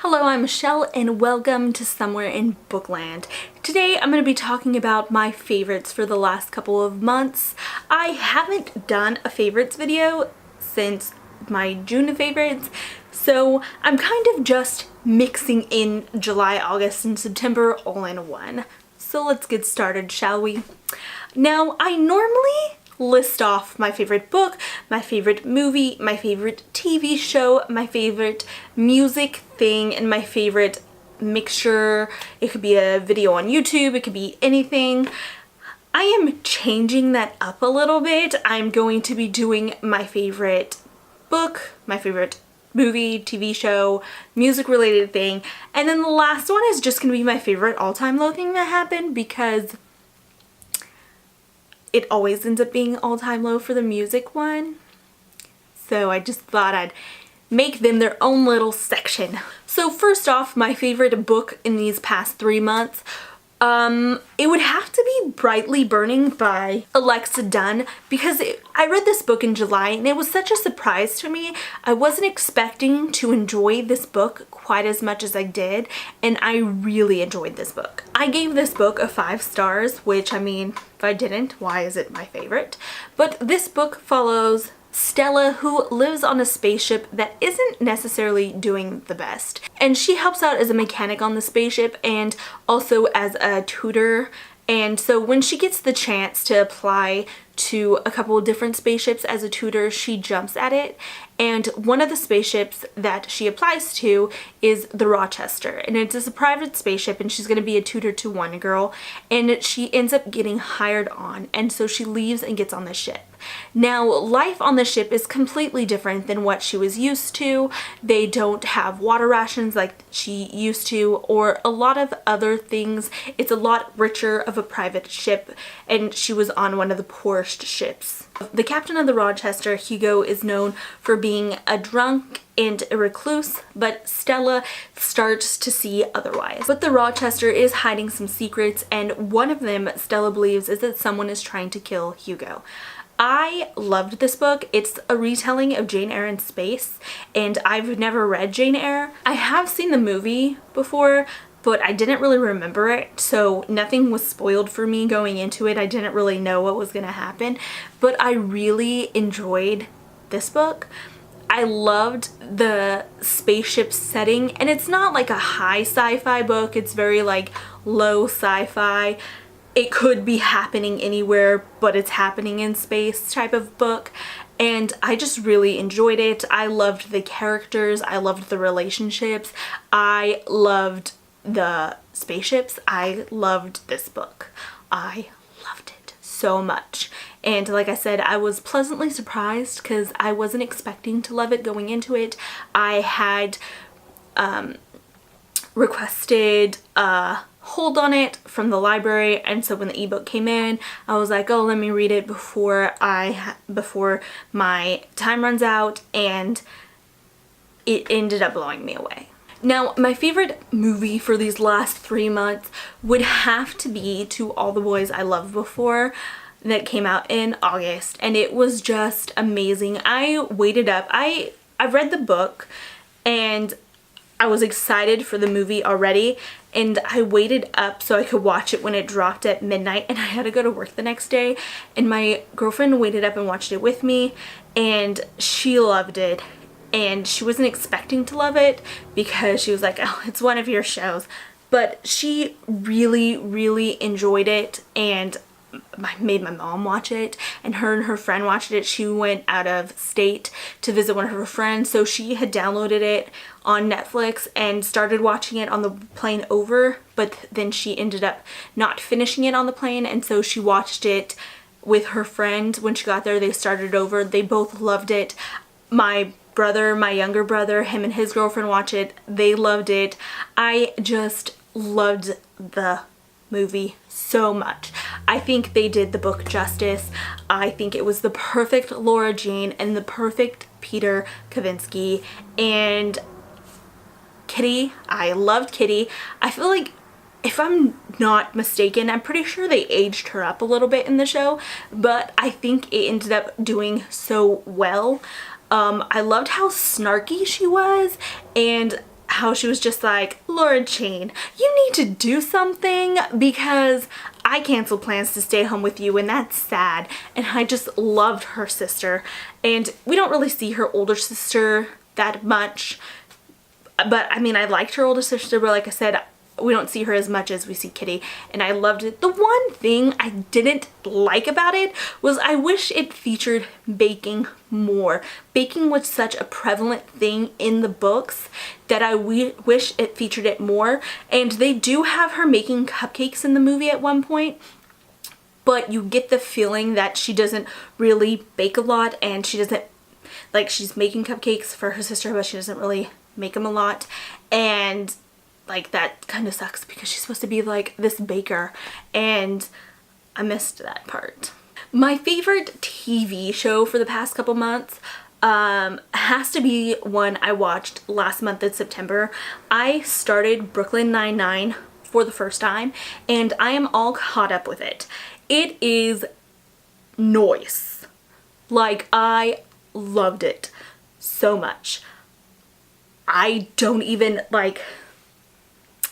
Hello, I'm Michelle and welcome to Somewhere in Bookland. Today I'm going to be talking about my favorites for the last couple of months. I haven't done a favorites video since my June favorites, so I'm kind of just mixing in July, August, and September all in one. So let's get started, shall we? Now, I normally list off my favorite book, my favorite movie, my favorite TV show, my favorite music thing, and my favorite mixture. It could be a video on YouTube, it could be anything. I am changing that up a little bit. I'm going to be doing my favorite book, my favorite movie, TV show, music related thing, and then the last one is just going to be my favorite all-time low thing that happened, because it always ends up being all-time low for the music one. So I just thought I'd make them their own little section. So first off, my favorite book in these past 3 months, it would have to be Brightly Burning by Alexa Dunn, because I read this book in July and it was such a surprise to me. I wasn't expecting to enjoy this book quite as much as I did, and I really enjoyed this book. I gave this book a 5 stars, which, I mean, if I didn't, why is it my favorite? But this book follows Stella, who lives on a spaceship that isn't necessarily doing the best. And she helps out as a mechanic on the spaceship and also as a tutor. And so when she gets the chance to apply to a couple of different spaceships as a tutor, she jumps at it. And one of the spaceships that she applies to is the Rochester. And it's a private spaceship, and she's going to be a tutor to one girl. And she ends up getting hired on. And so she leaves and gets on the ship. Now, life on the ship is completely different than what she was used to. They don't have water rations like she used to, or a lot of other things. It's a lot richer of a private ship, and she was on one of the poorest ships. The captain of the Rochester, Hugo, is known for being a drunk and a recluse, but Stella starts to see otherwise. But the Rochester is hiding some secrets, and one of them, Stella believes, is that someone is trying to kill Hugo. I loved this book. It's a retelling of Jane Eyre in space, and I've never read Jane Eyre. I have seen the movie before, but I didn't really remember it, so nothing was spoiled for me going into it. I didn't really know what was going to happen, but I really enjoyed this book. I loved the spaceship setting, and it's not like a high sci-fi book. It's very like low sci-fi. It could be happening anywhere, but it's happening in space type of book. And I just really enjoyed it. I loved the characters. I loved the relationships. I loved the spaceships. I loved this book. I loved it so much. And like I said, I was pleasantly surprised because I wasn't expecting to love it going into it. I had requested hold on it from the library, and so when the ebook came in, I was like, oh, let me read it before my time runs out, and it ended up blowing me away. Now, my favorite movie for these last 3 months would have to be To All the Boys I Loved Before, that came out in August, and it was just amazing. I waited up. I've read the book and I was excited for the movie already, and I waited up so I could watch it when it dropped at midnight, and I had to go to work the next day, and my girlfriend waited up and watched it with me, and she loved it. And she wasn't expecting to love it because she was like, oh, it's one of your shows, but she really, really enjoyed it, and I made my mom watch it, and her friend watched it. She went out of state to visit one of her friends, so she had downloaded it on Netflix and started watching it on the plane over, but then she ended up not finishing it on the plane, and so she watched it with her friend. When she got there, they started over. They both loved it. My younger brother, him and his girlfriend watched it. They loved it. I just loved the movie so much. I think they did the book justice. I think it was the perfect Laura Jean and the perfect Peter Kavinsky. And Kitty, I loved Kitty. I feel like, if I'm not mistaken, I'm pretty sure they aged her up a little bit in the show, but I think it ended up doing so well. I loved how snarky she was, and how she was just like, Laura Jane, you need to do something because I canceled plans to stay home with you and that's sad. And I just loved her sister. And we don't really see her older sister that much. But I mean, I liked her older sister, but like I said, we don't see her as much as we see Kitty, and I loved it. The one thing I didn't like about it was I wish it featured baking more. Baking was such a prevalent thing in the books that I wish it featured it more, and they do have her making cupcakes in the movie at one point, but you get the feeling that she doesn't really bake a lot, and she doesn't, like, she's making cupcakes for her sister, but she doesn't really make them a lot, and like that kind of sucks because she's supposed to be like this baker, and I missed that part. My favorite TV show for the past couple months has to be one I watched last month in September. I started Brooklyn Nine-Nine for the first time, and I am all caught up with it. It is nice. Like, I loved it so much. I don't even, like,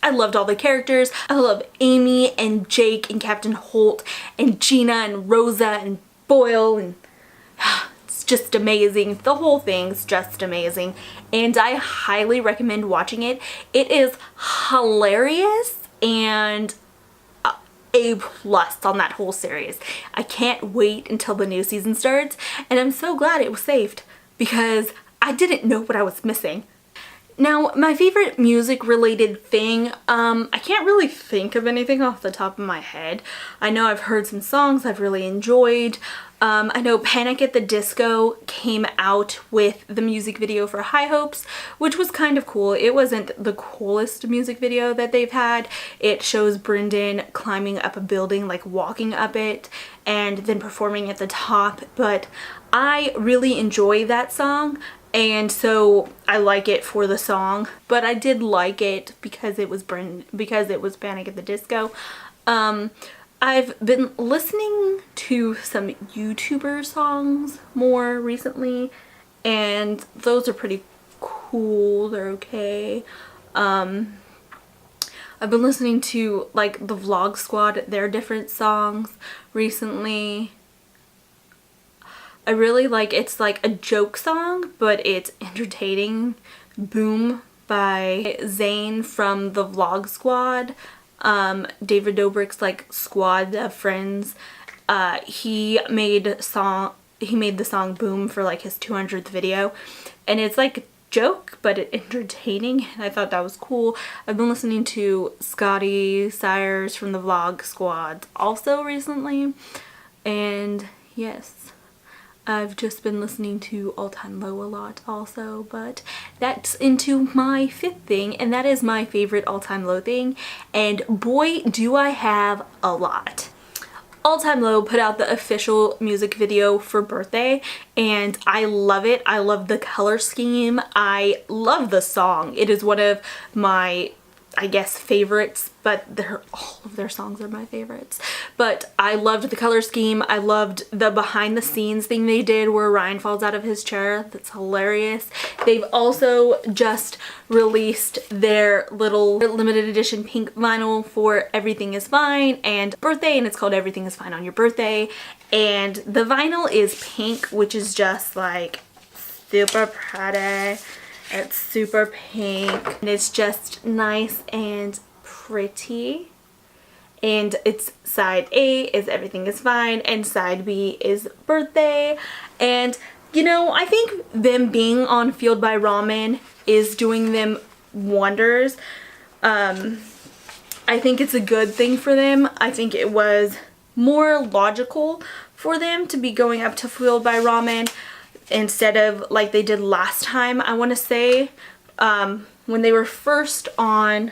I loved all the characters. I love Amy and Jake and Captain Holt and Gina and Rosa and Boyle, and it's just amazing. The whole thing's just amazing, and I highly recommend watching it. It is hilarious and A+ on that whole series. I can't wait until the new season starts, and I'm so glad it was saved because I didn't know what I was missing. Now, my favorite music related thing, I can't really think of anything off the top of my head. I know I've heard some songs I've really enjoyed. I know Panic at the Disco came out with the music video for High Hopes, which was kind of cool. It wasn't the coolest music video that they've had. It shows Brendan climbing up a building, like walking up it, and then performing at the top, but I really enjoy that song. And so I like it for the song, but I did like it because it was Panic at the Disco. I've been listening to some YouTuber songs more recently, and those are pretty cool. They're okay. I've been listening to like the Vlog Squad, their different songs recently. I really like, it's like a joke song, but it's entertaining. Boom by Zane from the Vlog Squad. David Dobrik's like squad of friends. He made the song Boom for like his 200th video, and it's like a joke but it's entertaining, and I thought that was cool. I've been listening to Scotty Sires from the Vlog Squad also recently, and yes, I've just been listening to All Time Low a lot also, but that's into my fifth thing, and that is my favorite All Time Low thing, and boy do I have a lot. All Time Low put out the official music video for Birthday, and I love it. I love the color scheme. I love the song. It is one of my, I guess, favorites, but all of their songs are my favorites. But I loved the color scheme. I loved the behind the scenes thing they did where Ryan falls out of his chair. That's hilarious. They've also just released their little limited edition pink vinyl for Everything Is Fine and Birthday, and it's called Everything Is Fine on Your Birthday. And the vinyl is pink, which is just like super pretty. It's super pink, and it's just nice and pretty. And it's side A is Everything Is Fine, and side B is Birthday. And you know, I think them being on Fueled by Ramen is doing them wonders. I think it's a good thing for them. I think it was more logical for them to be going up to Fueled by Ramen instead of like they did last time, I want to say, when they were first on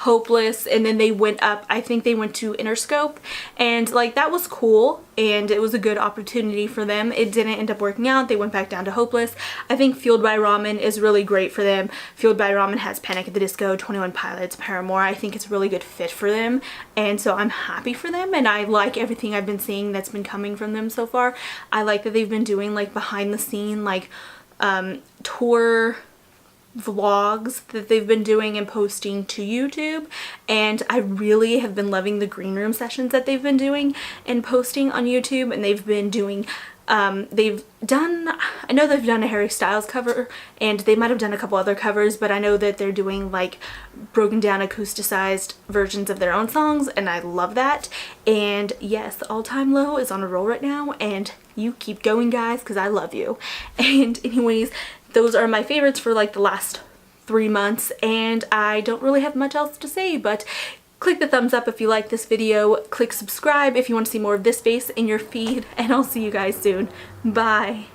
Hopeless, and then they went up, I think they went to Interscope, and like that was cool and it was a good opportunity for them. It didn't end up working out. They went back down to Hopeless. I think Fueled by Ramen is really great for them. Fueled by Ramen has Panic at the Disco, 21 Pilots, Paramore. I think it's a really good fit for them, and so I'm happy for them, and I like everything I've been seeing that's been coming from them so far. I like that they've been doing like behind the scene like tour vlogs that they've been doing and posting to YouTube, and I really have been loving the green room sessions that they've been doing and posting on YouTube. And they've been doing I know they've done a Harry Styles cover, and they might have done a couple other covers, but I know that they're doing like broken down acousticized versions of their own songs, and I love that. And yes, All Time Low is on a roll right now, and you keep going, guys, because I love you. And anyways, those are my favorites for like the last 3 months, and I don't really have much else to say, but click the thumbs up if you like this video, click subscribe if you want to see more of this face in your feed, and I'll see you guys soon. Bye!